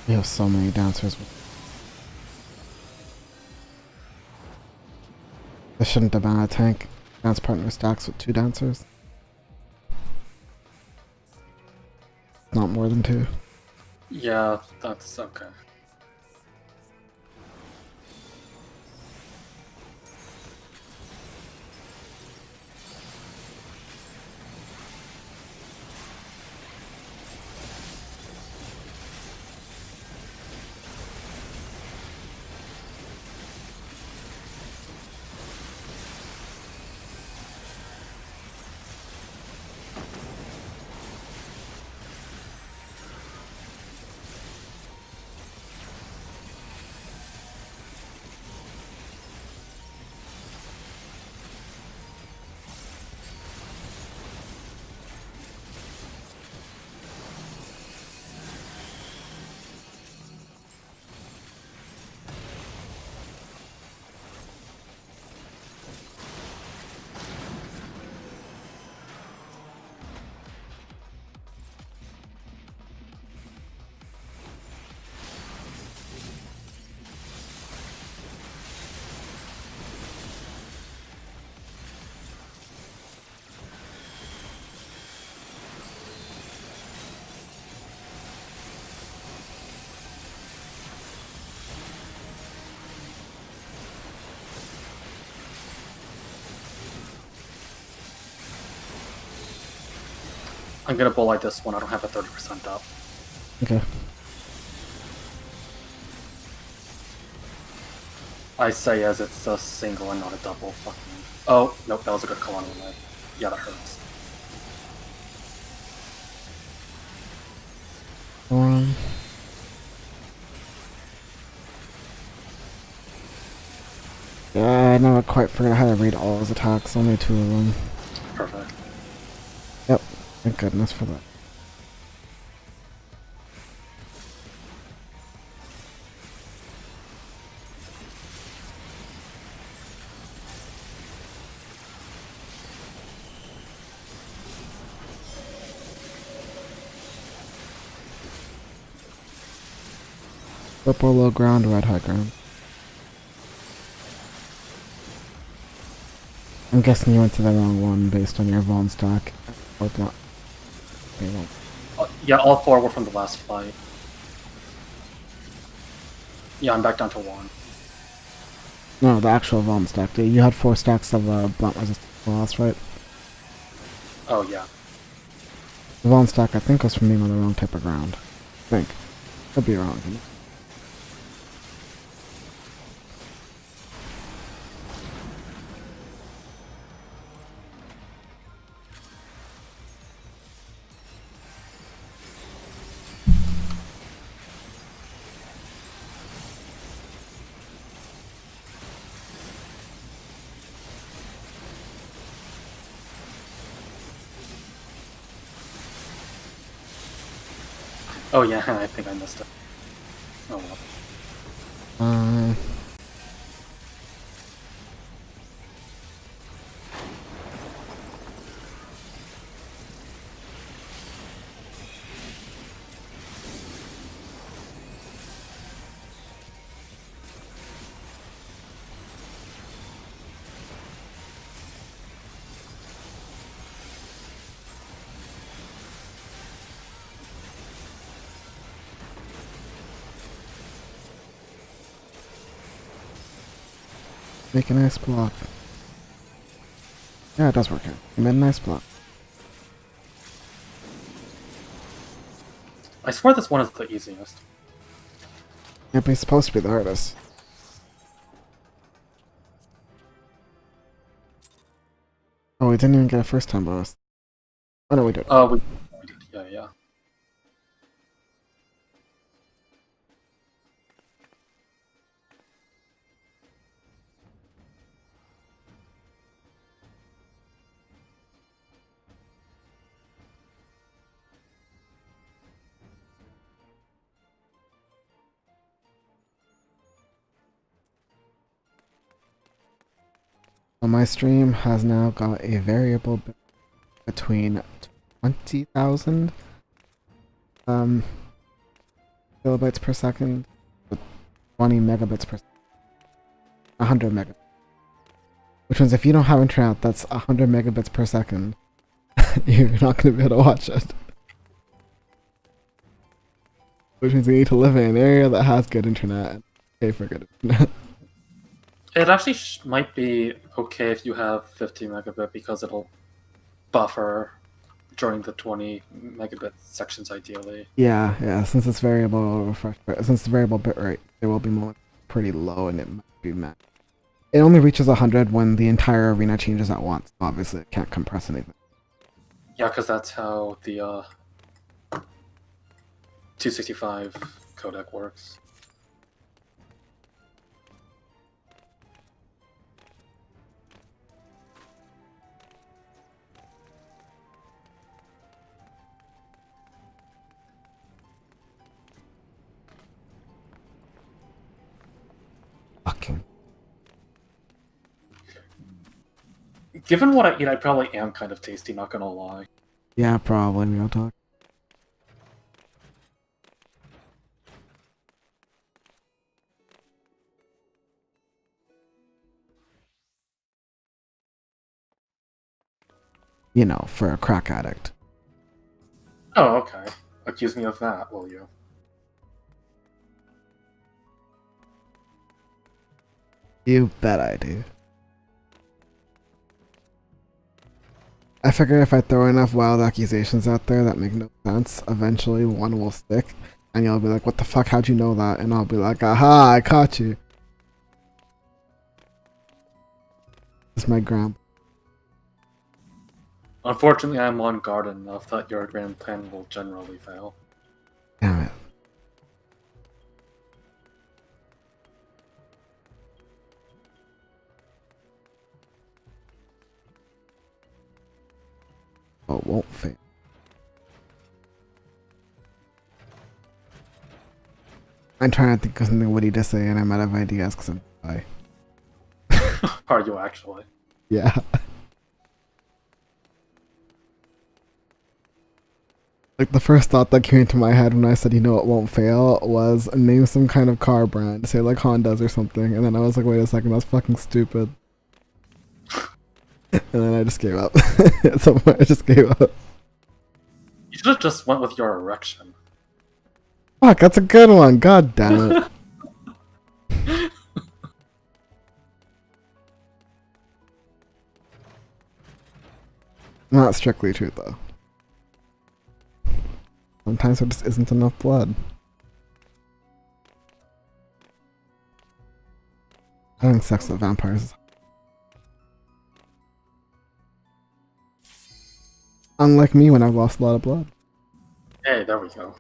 We have so many dancers. This shouldn't have been a tank. Dance partner stacks with 2 dancers. Not more than 2. Yeah, that's okay. I'm gonna bull like this one. I don't have a 30% up. Okay. I say as it's a single and not a double. Fucking. Oh, nope, that was a good colonial knife. Yeah, that hurts. One. Yeah, I never quite figured out how to read all his attacks. Only 2 of them. Perfect. Yep. Thank goodness for that. Purple low ground, red high ground. I'm guessing you went to the wrong one based on your Vaughn stack. Or not. Okay, well. Yeah, all 4 were from the last fight. Yeah, I'm back down to 1. No, the actual Vaughn stack. You had 4 stacks of blunt resistance loss, right? Oh, yeah. The Vaughn stack, I think, was from being on the wrong type of ground. I think. Could be wrong. Oh, yeah, I think I missed it. Oh, well. Uh, make a nice block. Yeah, it does work out. You made a nice block. I swear this one is the easiest. Yep, he's supposed to be the hardest. Oh, we didn't even get a first time bonus. Oh no, we did. We did. Yeah, yeah. So my stream has now got a variable between 20,000 kilobytes per second with 20 megabits per second. 100 megabits. Which means if you don't have internet that's 100 megabits per second, you're not going to be able to watch it. Which means you need to live in an area that has good internet and pay for good internet. It actually might be okay if you have 50 megabit because it'll buffer during the 20 megabit sections ideally. Yeah, since it's variable refresh, since it's variable bitrate, there will be moments pretty low and it might be max. It only reaches 100 when the entire arena changes at once. Obviously, it can't compress anything. Yeah, because that's how the 265 codec works. Fucking. Given what I eat, I probably am kind of tasty, not gonna lie. Yeah, probably. We don't talk. You know, for a crack addict. Oh, okay. Accuse me of that, will you? You bet I do. I figure if I throw enough wild accusations out there that make no sense, eventually one will stick. And you'll be like, what the fuck, how'd you know that? And I'll be like, aha, I caught you. This is my grandpa. Unfortunately, I'm on guard enough that your grand plan will generally fail. Damn it. Oh, it won't fail. I'm trying to think of something witty to say and I'm out of ideas because I'm high. Are you actually? Yeah. Like the first thought that came into my head when I said, you know, it won't fail was name some kind of car brand, say like Hondas or something. And then I was like, wait a second, that's fucking stupid. And then I just gave up. At some point, I just gave up. You should have just went with your erection. Fuck, that's a good one. God damn it. Not strictly true, though. Sometimes there just isn't enough blood. Having sex with vampires is unlike me when I've lost a lot of blood. Hey, there we go.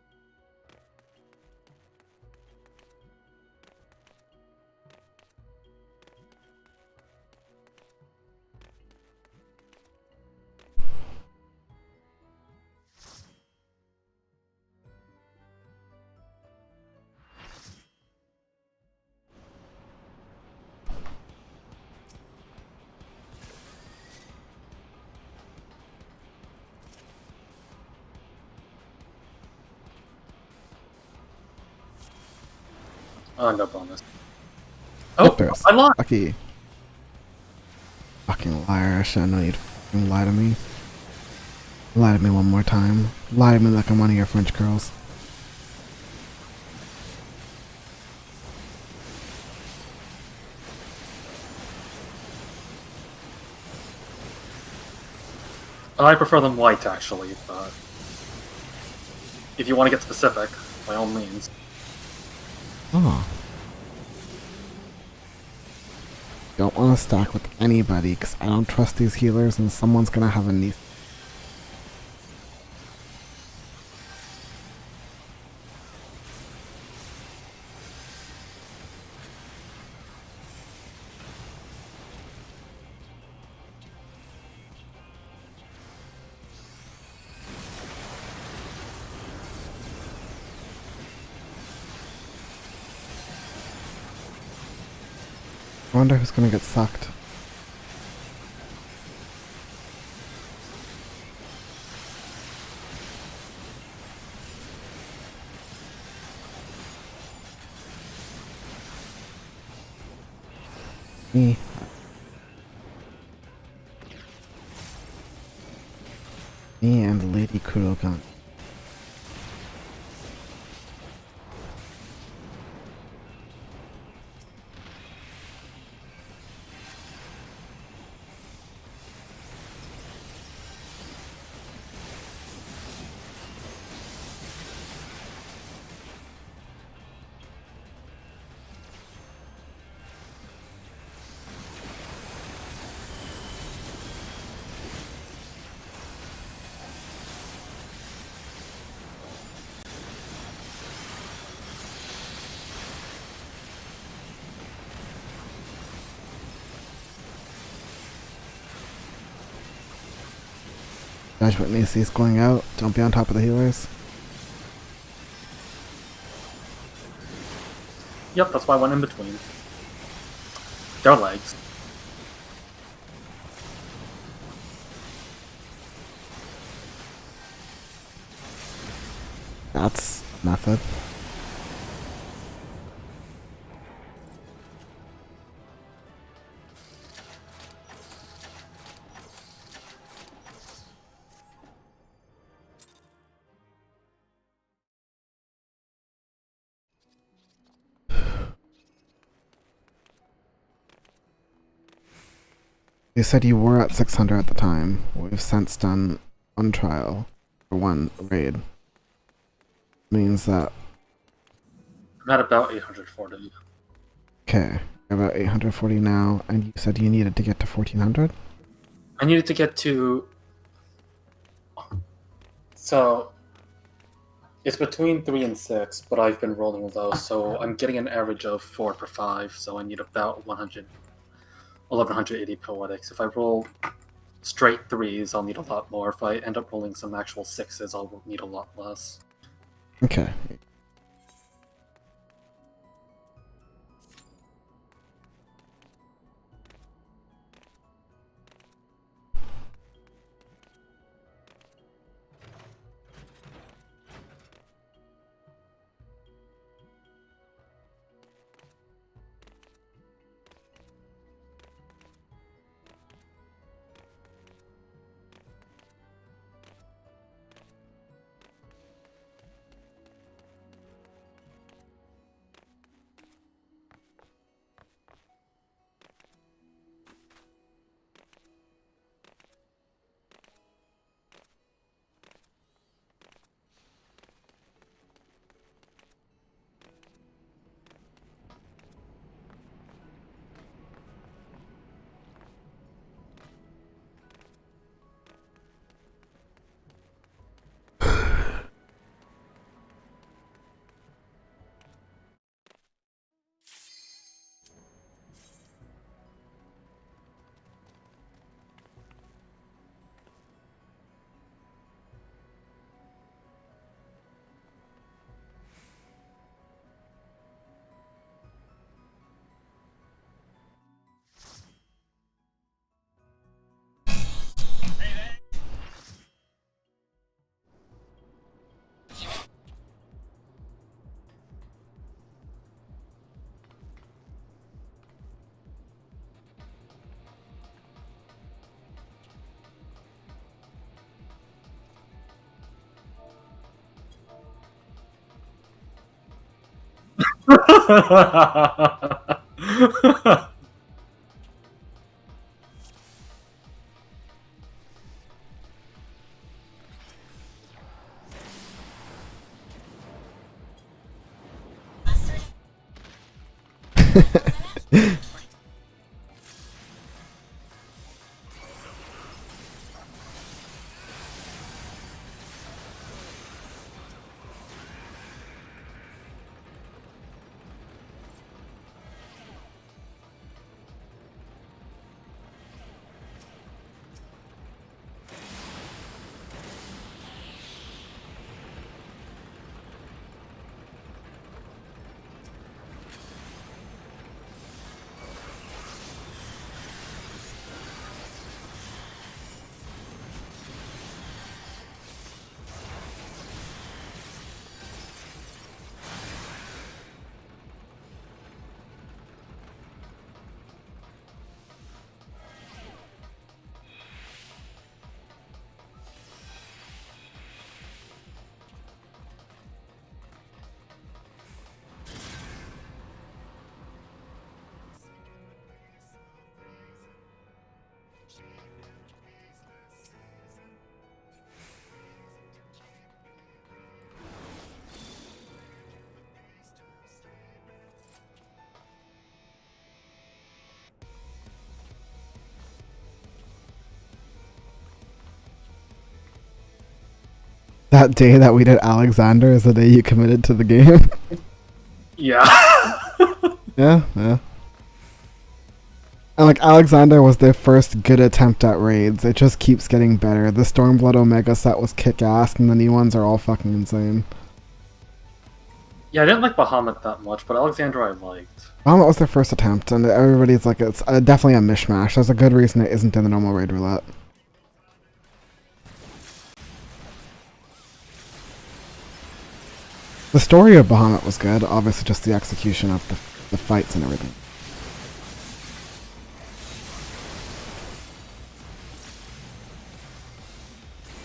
Oh, no bonus. Oh, Victor's. I lied! Lucky. Fucking liar. I should have known you'd fucking lie to me. Lie to me one more time. Lie to me like I'm one of your French girls. I prefer them white, actually, but if you want to get specific, by all means. Oh. Don't want to stack with anybody because I don't trust these healers and someone's gonna have a knee. I wonder who's gonna get sucked. Me. Me and Lady Kurokan. Judge what Macy's going out. Don't be on top of the healers. Yep, that's why I went in between. Their legs. That's method. You said you were at 600 at the time. We've since done one trial for one raid. Means that I'm at about 840. okay, you're about 840 now, and you said you needed to get to 1400. I needed to get to. So it's between 3 and 6, but I've been rolling those, so I'm getting an average of 4 per 5, so I need about 1180 poetics. If I roll straight 3s, I'll need a lot more. If I end up rolling some actual 6s, I'll need a lot less. Okay. That day that we did Alexander is the day you committed to the game. Yeah. Yeah, yeah. And like Alexander was their first good attempt at raids. It just keeps getting better. The Stormblood Omega set was kick-ass, and the new ones are all fucking insane. Yeah, I didn't like Bahamut that much, but Alexander I liked. Well, that was their first attempt, and everybody's like, it's definitely a mishmash. There's a good reason it isn't in the normal raid roulette. The story of Bahamut was good, obviously just the execution of the fights and everything.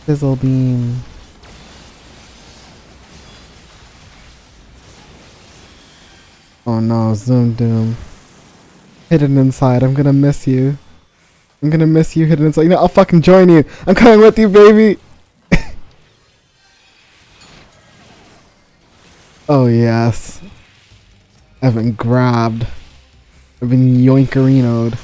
Fizzle beam. Oh no, Zoom Doom. Hidden inside, I'm gonna miss you. I'm gonna miss you hidden inside. You know, I'll fucking join you. I'm coming with you, baby. Oh yes. I've been grabbed. I've been yoinkerinoed.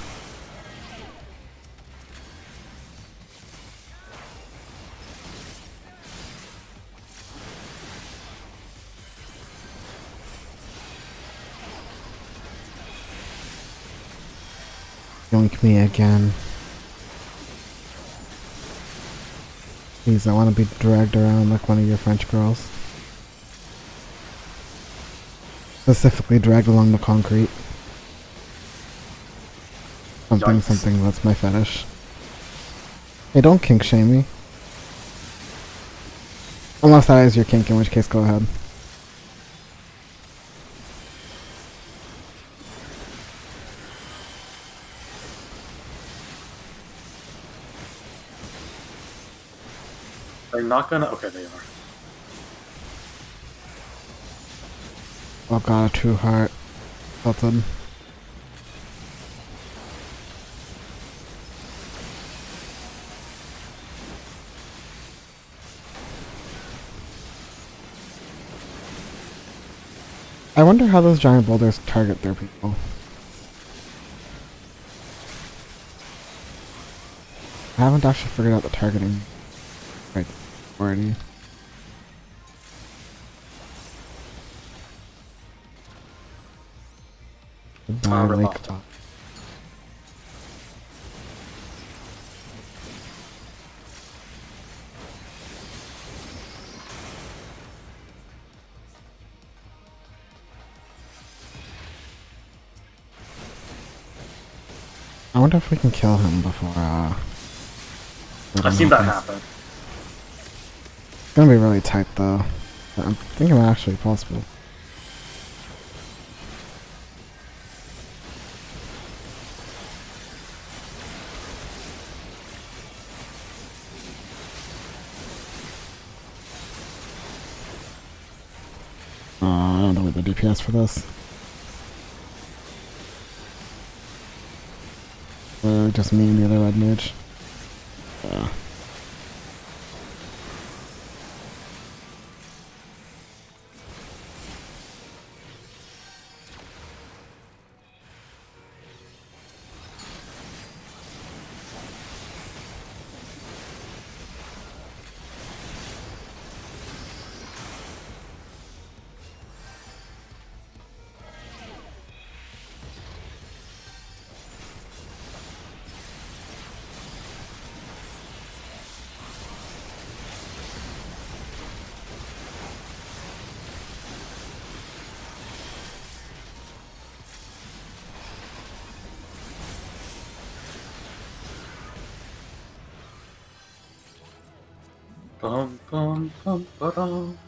Yoink me again. Please, I want to be dragged around like one of your French girls. Specifically dragged along the concrete. Something, Yikes. something, that's my fetish. Hey, don't kink shame me. Unless that is your kink, in which case go ahead. They're not gonna. Okay, they are. Oh god, a true heart. Tilted. I wonder how those giant boulders target their people. I haven't actually figured out the targeting right already. Goodbye, rip Lake off. Top. I wonder if we can kill him before, I've seen that happen. It's gonna be really tight though. But I'm thinking it's actually possible. I don't know what the DPS for this. Just me and the other red mage. Yeah. Bum bum bum ba-dum.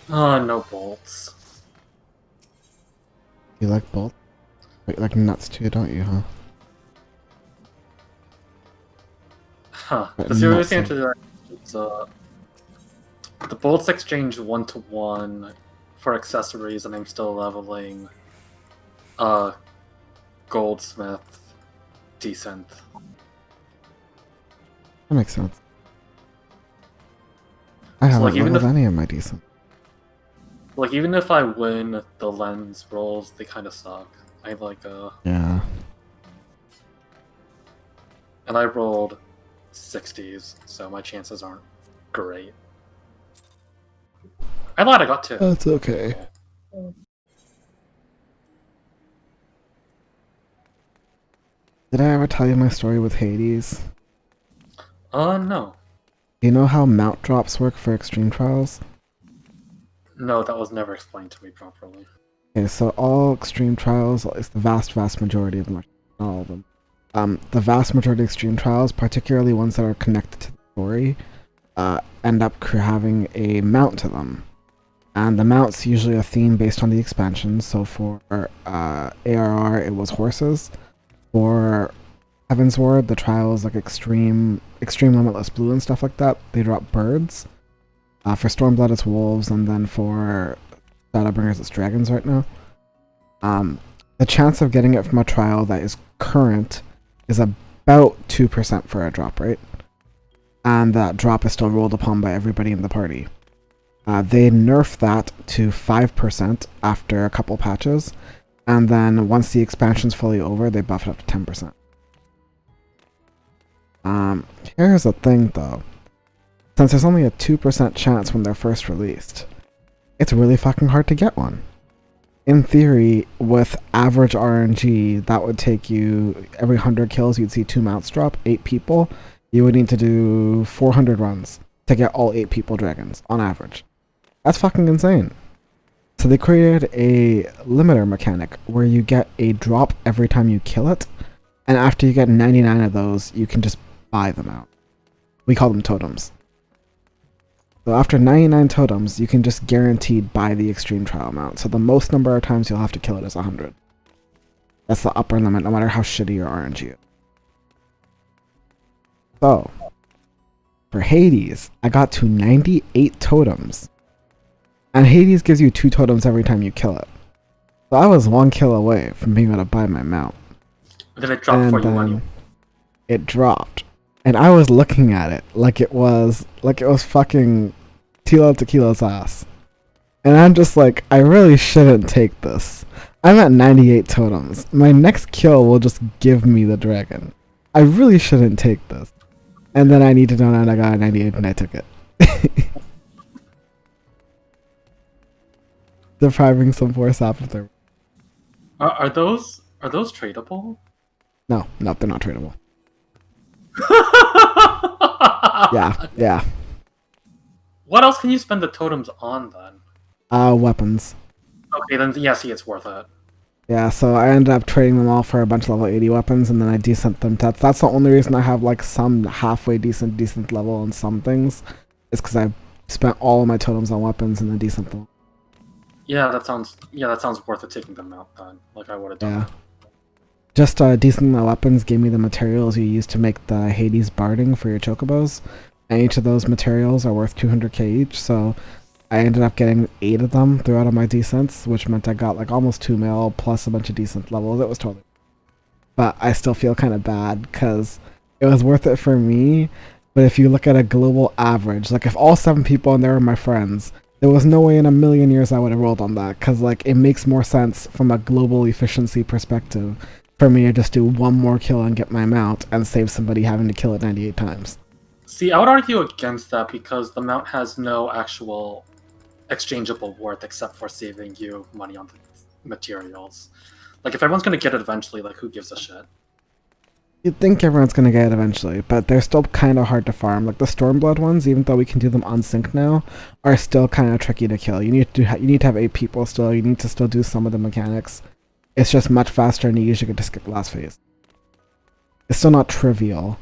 Oh, no bolts. You like bolt? Wait, you like nuts too, don't you, huh? Huh. But The serious not answer to that is the bolts exchange 1-to-1 for accessories, and I'm still leveling Goldsmith decent. That makes sense. I So, haven't like, even leveled if any of my decent. like even if I win the lens rolls, they kind of suck. I like Yeah. and I rolled 60s, so my chances aren't great. I lied, I got 2. That's okay. Did I ever tell you my story with Hades? No. Do you know how mount drops work for extreme trials? No, that was never explained to me properly. Okay, so all extreme trials, it's the vast majority of them, not all of them. The vast majority of extreme trials, particularly ones that are connected to the story, end up having a mount to them. And the mount's usually a theme based on the expansion, so for ARR it was horses. For Heavensward, the trials like Extreme Limitless Blue and stuff like that, they drop birds. For Stormblood it's wolves, and then for Shadowbringers it's dragons right now. The chance of getting it from a trial that is current is about 2% for a drop rate. And that drop is still rolled upon by everybody in the party. They nerf that to 5% after a couple patches, and then once the expansion's fully over, they buff it up to 10%. Here's the thing though. Since there's only a 2% chance when they're first released, it's really fucking hard to get one. In theory, with average RNG, that would take you, every 100 kills you'd see 2 mounts drop, 8 people. You would need to do 400 runs to get all 8 people dragons, on average. That's fucking insane. So they created a limiter mechanic where you get a drop every time you kill it, and after you get 99 of those, you can just buy them out. We call them totems. So after 99 totems, you can just guaranteed buy the extreme trial mount. So the most number of times you'll have to kill it is 100. That's the upper limit, no matter how shitty your RNG is. So, for Hades, I got to 98 totems. And Hades gives you 2 totems every time you kill it. So I was 1 kill away from being able to buy my mount. But then it dropped for you money. It dropped. And I was looking at it like it was fucking Tilo Tequila's ass. And I'm just like, I really shouldn't take this. I'm at 98 totems. My next kill will just give me the dragon. I really shouldn't take this. And then I need to know that I got a 98 and I took it. Depriving some force off of their... Are those tradable? No, they're not tradable. Yeah. What else can you spend the totems on then? Weapons. Okay, then yeah, see, it's worth it. Yeah, so I ended up trading them all for a bunch of level 80 weapons, and then I descent them to... That's the only reason I have like some halfway decent level on some things. Is because I spent all of my totems on weapons and then descent them. Yeah, that sounds worth it taking them out then. Like I would have done. Yeah. Just decent weapons gave me the materials you use to make the Hades barding for your chocobos. And each of those materials are worth 200k each, so I ended up getting 8 of them throughout all my descents, which meant I got like almost 2 mil plus a bunch of decent levels. It was totally... But I still feel kind of bad, because it was worth it for me, but if you look at a global average, like if all 7 people in there were my friends, there was no way in a million years I would have rolled on that, because like it makes more sense from a global efficiency perspective for me to just do 1 more kill and get my mount and save somebody having to kill it 98 times. See, I would argue against that because the mount has no actual exchangeable worth except for saving you money on the materials. Like if everyone's gonna get it eventually, like who gives a shit? You'd think everyone's gonna get it eventually, but they're still kind of hard to farm. Like the Stormblood ones, even though we can do them on sync now, are still kind of tricky to kill. You need to have 8 people still. You need to still do some of the mechanics. It's just much faster, and you usually get to skip the last phase. It's still not trivial.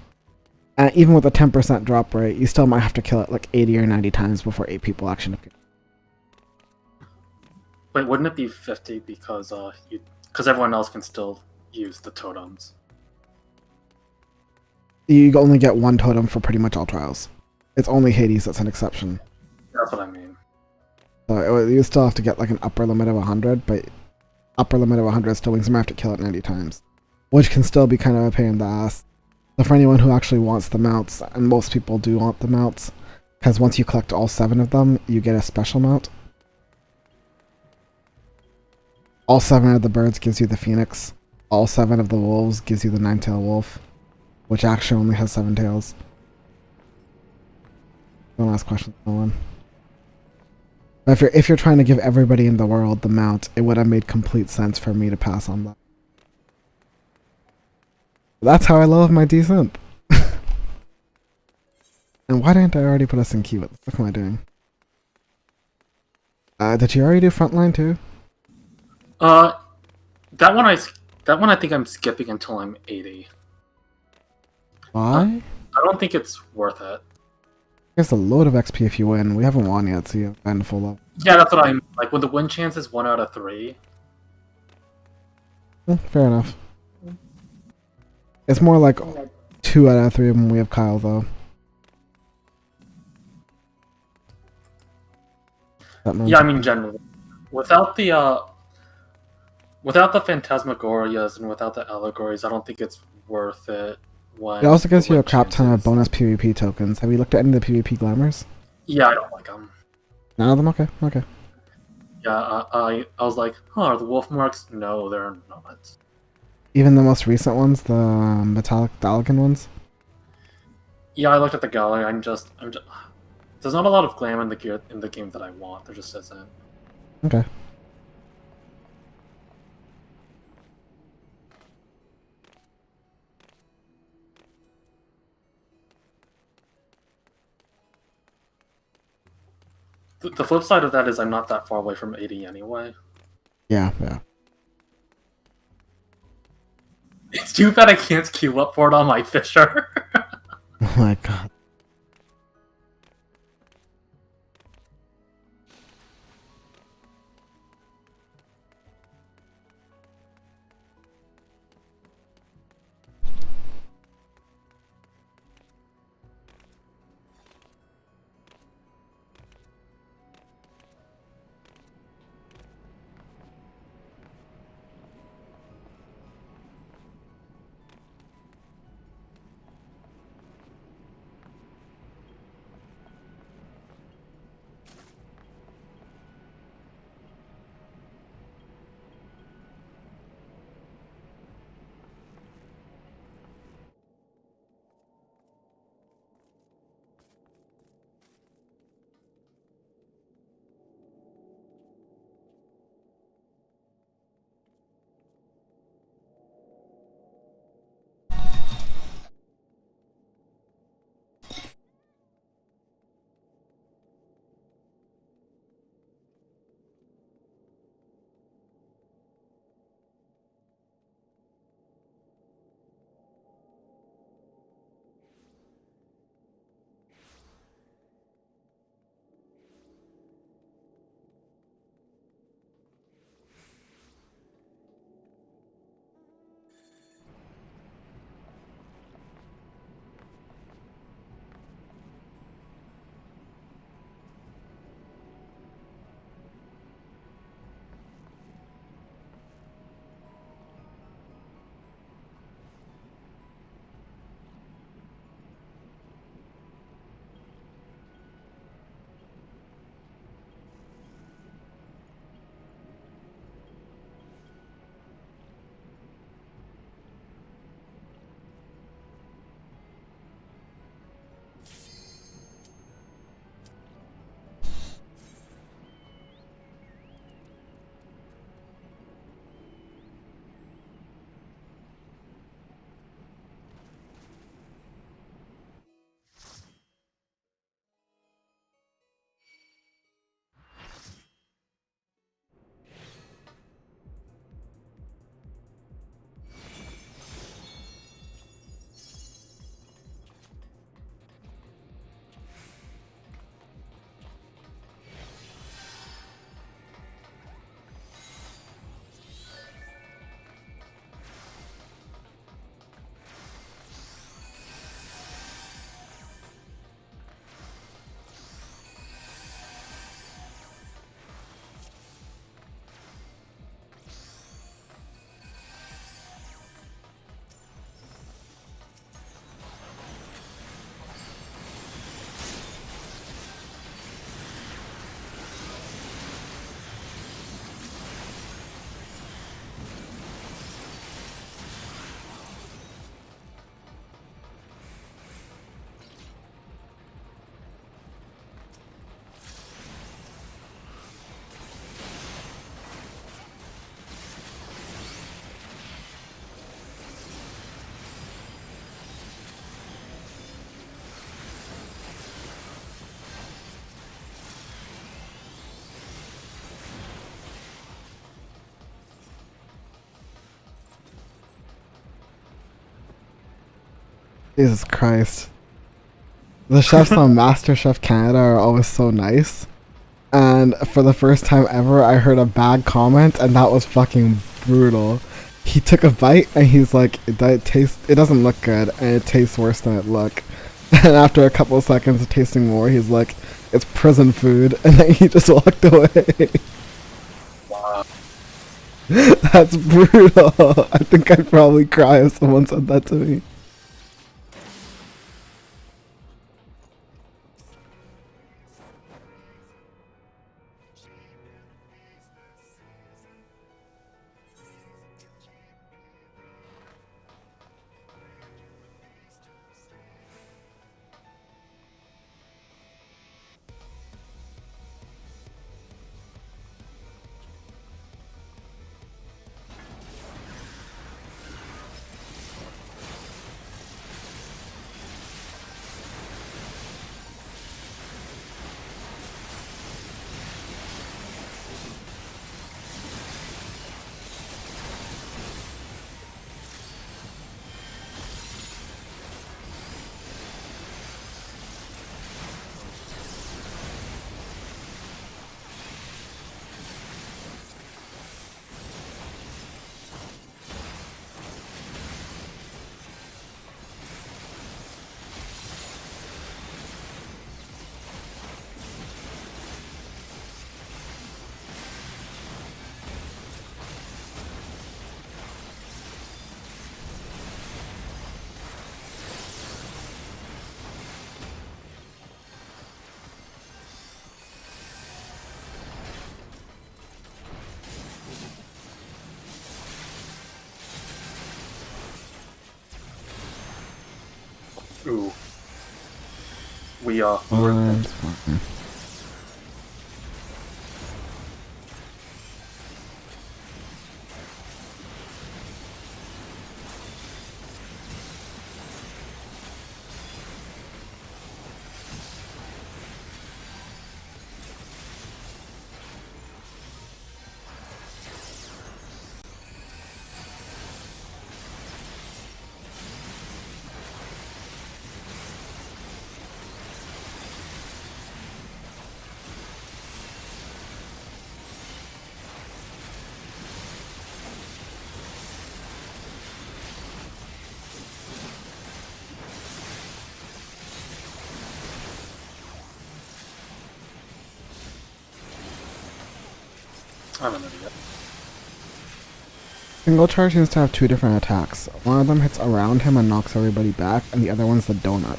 And even with a 10% drop rate, you still might have to kill it like 80 or 90 times before 8 people actually kill it. Wait, wouldn't it be 50 because everyone else can still use the totems? You only get 1 totem for pretty much all trials. It's only Hades that's an exception. That's what I mean. So you still have to get like an upper limit of 100, but upper limit of 100 still means you might have to kill it 90 times. Which can still be kind of a pain in the ass. So for anyone who actually wants the mounts, and most people do want the mounts, because once you collect all 7 of them, you get a special mount. All 7 of the birds gives you the phoenix. All 7 of the wolves gives you the 9-tailed wolf, which actually only has 7 tails. Don't ask questions, no one. But if you're trying to give everybody in the world the mount, it would have made complete sense for me to pass on that. That's how I love my desynth. And why didn't I already put us in queue? What the fuck am I doing? Did you already do frontline too? That one I think I'm skipping until I'm 80. Why? I don't think it's worth it. There's a load of XP if you win. We haven't won yet, so you have been full up. Yeah, that's what I'm like. When the win chance is 1 out of 3. Fair enough. It's more like 2 out of 3 when we have Kyle, though. Yeah, I mean generally, without the Phantasmagorias and without the allegories, I don't think it's worth it. When it also gives the you a win crap ton of chances- bonus PvP tokens. Have you looked at any of the PvP glamours? Yeah, I don't like them. None of them? Okay, okay. Yeah, I was like, huh, are the wolf marks? No, they're not. Even the most recent ones, the metallic Dalagan ones? Yeah, I looked at the gallery. I'm just. There's not a lot of glam in the game that I want. There just isn't. Okay. The flip side of that is I'm not that far away from 80 anyway. Yeah, yeah. It's too bad I can't queue up for it on my Fisher. Oh my god. Jesus Christ. The chefs on MasterChef Canada are always so nice. And for the first time ever, I heard a bad comment, and that was fucking brutal. He took a bite, and he's like, it doesn't look good, and it tastes worse than it looked. And after a couple of seconds of tasting more, he's like, it's prison food, and then he just walked away. Wow. That's brutal. I think I'd probably cry if someone said that to me. Ooh. We were I'm an idiot. Single charge seems to have two different attacks. One of them hits around him and knocks everybody back, and the other one's the donut.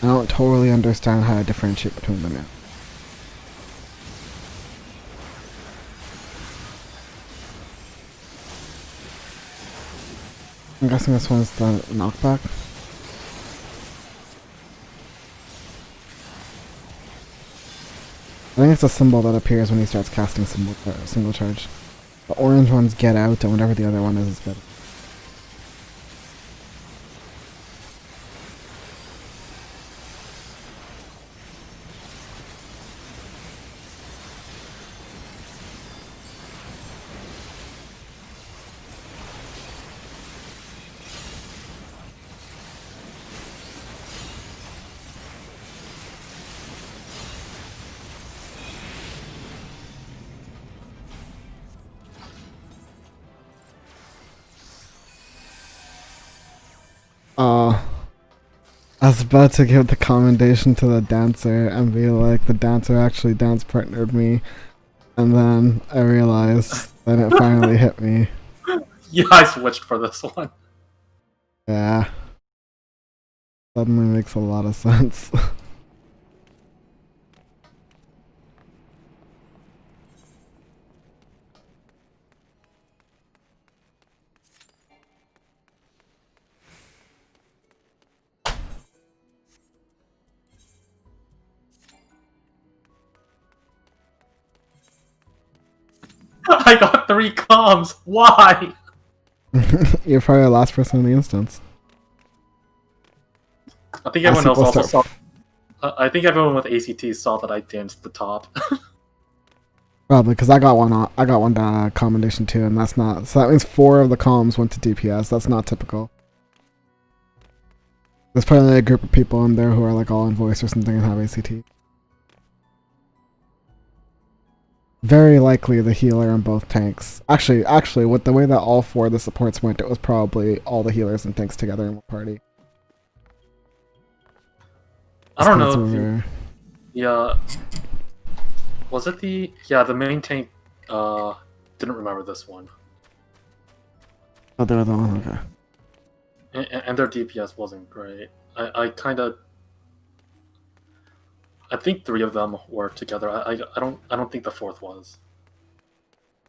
I don't totally understand how to differentiate between them yet. I'm guessing this one's the knockback. I think it's a symbol that appears when he starts casting single charge. The orange ones get out, and whatever the other one is good. I was about to give the commendation to the dancer and be like, the dancer actually dance partnered me, and then I realized that it finally hit me. Yeah, I switched for this one. Yeah. Suddenly makes a lot of sense. I got 3 comms. Why? You're probably the last person in the instance. I think everyone else also saw. I think everyone with ACT saw that I danced the top. Probably because I got one commendation too, and that's not. So that means 4 of the comms went to DPS. That's not typical. There's probably a group of people in there who are like all in voice or something and have ACT. Very likely the healer in both tanks. Actually, with the way that all 4 of the supports went, it was probably all the healers and tanks together in one party. I don't know. Was it the main tank? Didn't remember this one. Oh, they were the one. Okay. And their DPS wasn't great. I think 3 of them were together. I don't think the 4th was.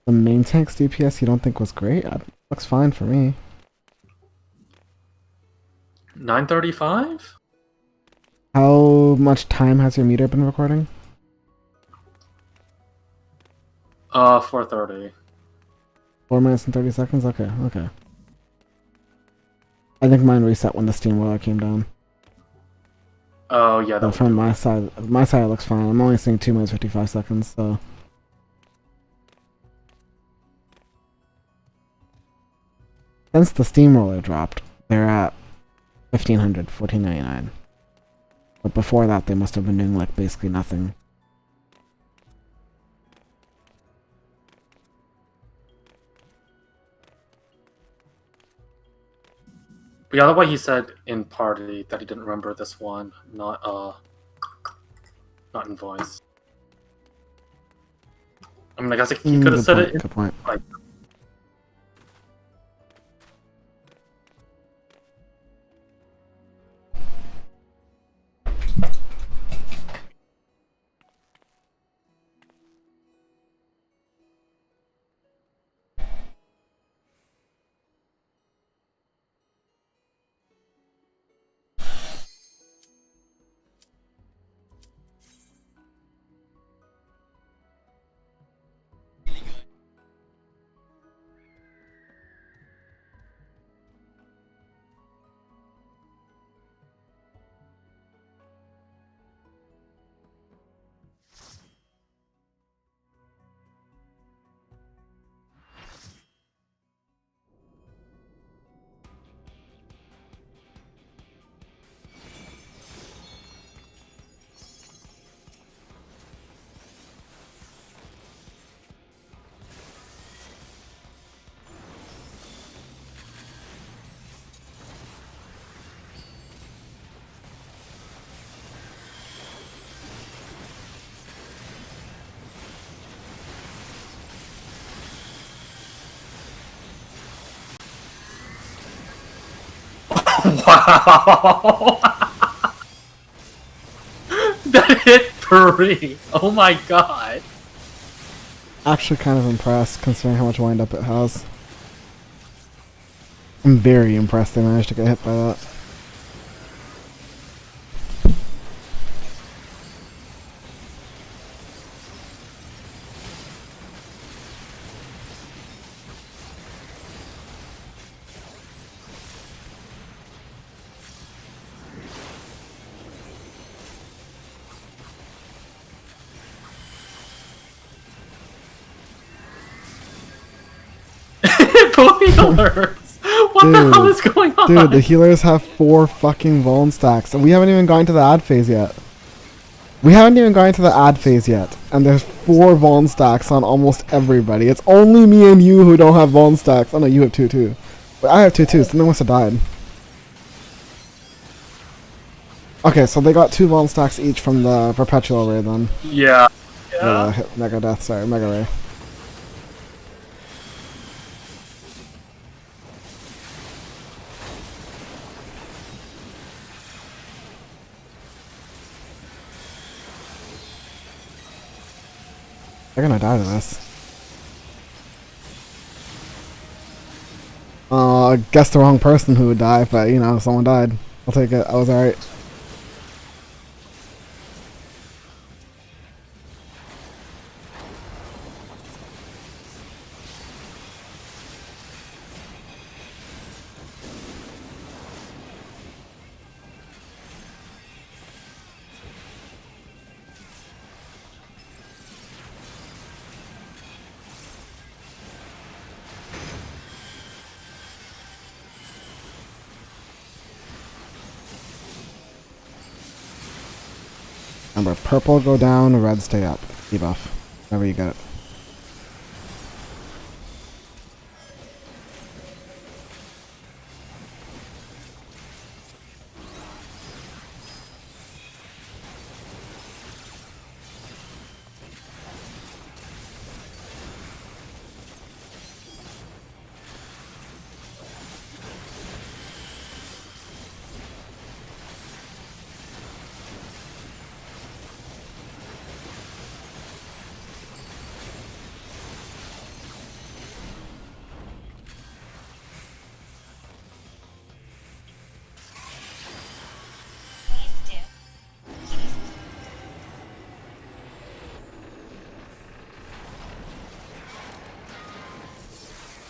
The main tank's DPS you don't think was great? Looks fine for me. 935? How much time has your meter been recording? 430. 4 minutes and 30 seconds? Okay. I think mine reset when the steamroller came down. Oh, yeah. So from my side it looks fine. I'm only seeing 2 minutes 55 seconds, so... Since the steamroller dropped, they're at 1500, 1499. But before that, they must have been doing like basically nothing. But yeah, the way he said in party that he didn't remember this one, not in voice. I mean, I guess he could have said it. Good point. Like, wow! That hit 3! Oh my god! Actually kind of impressed considering how much wind up it has. I'm very impressed they managed to get hit by that. Both healers! What the hell is going on? Dude, the healers have 4 fucking Vuln stacks, and we haven't even gone to the ad phase yet. And there's 4 Vuln stacks on almost everybody. It's only me and you who don't have Vuln stacks. Oh no, you have 2 too. But I have 2 too, so no one must have died. Okay, so they got 2 Vuln stacks each from the Perpetual Ray then. Yeah. Mega Ray. They're gonna die to this. I guess the wrong person who would die, but you know, someone died. I'll take it. I was alright. Remember, purple go down, red stay up. Debuff. Whenever you get it.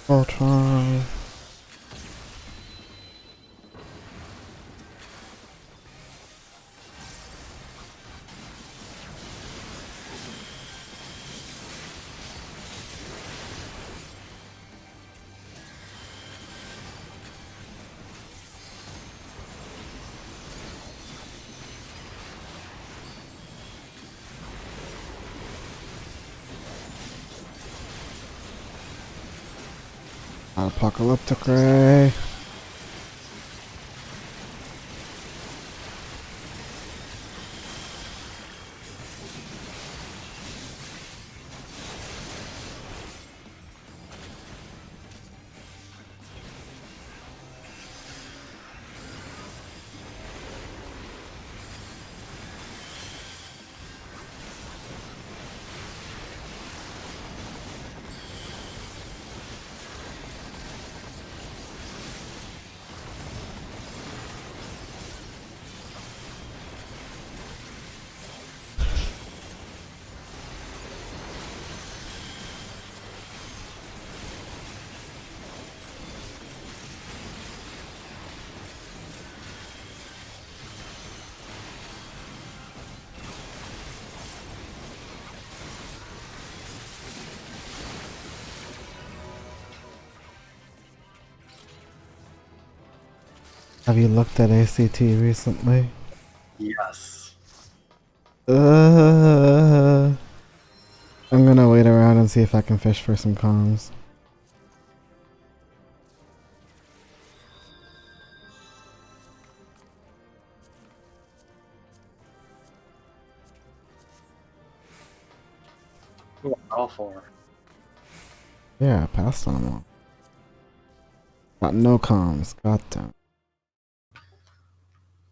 Voltron. Apocalyptic Ray. Have you looked at ACT recently? Yes. I'm gonna wait around and see if I can fish for some comms. Who are all for? Yeah, I passed on one. Got no comms. Goddamn.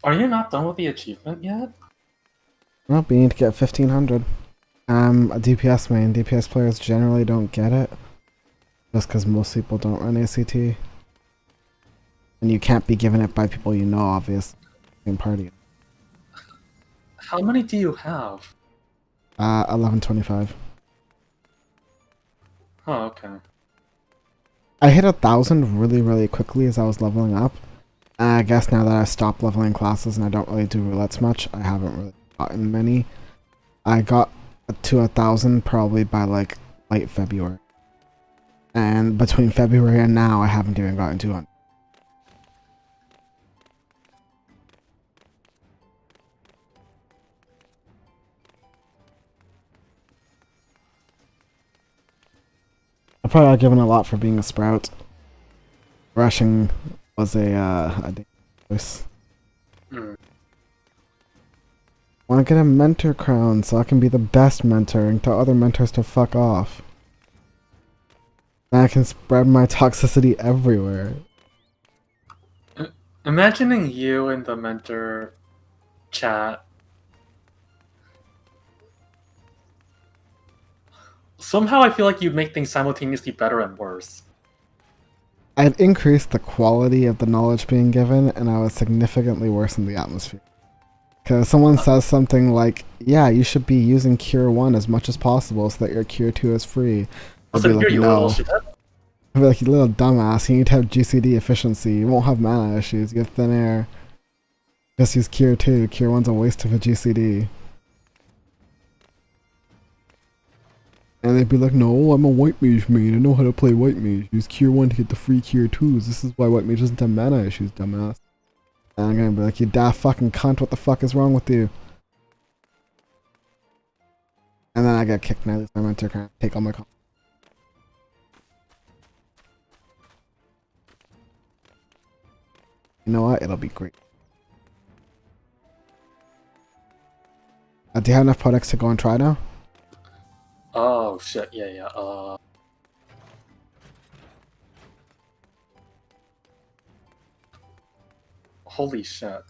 Are you not done with the achievement yet? Well, we need to get 1500. I'm a DPS main. DPS players generally don't get it. Just because most people don't run ACT. And you can't be given it by people you know, obviously. Same party. How many do you have? 1125. Oh, okay. I hit 1,000 really quickly as I was leveling up. I guess now that I stopped leveling classes and I don't really do roulettes much, I haven't really gotten many. I got to 1,000 probably by like late February. And between February and now, I haven't even gotten 200. I probably got given a lot for being a sprout. Rushing was a dangerous choice. Want to get a mentor crown so I can be the best mentor and tell other mentors to fuck off. Then I can spread my toxicity everywhere. Imagining you in the mentor chat. Somehow I feel like you'd make things simultaneously better and worse. I'd increase the quality of the knowledge being given, and I would significantly worsen the atmosphere. Because someone says something like, yeah, you should be using Cure 1 as much as possible so that your Cure 2 is free. I'd be like, no. I'd be like, you little dumbass, you need to have GCD efficiency. You won't have mana issues, you have thin air. Just use Cure 2. Cure 1's a waste of a GCD. And they'd be like, no, I'm a white mage main. I know how to play white mage. Use Cure 1 to get the free Cure 2s. This is why white mage doesn't have mana issues, dumbass. And I'm gonna be like, you daft fucking cunt, what the fuck is wrong with you? And then I get kicked and I lose my mentor kind of take all my calls. You know what? It'll be great. Do you have enough products to go and try now? Oh shit! Yeah. Holy shit!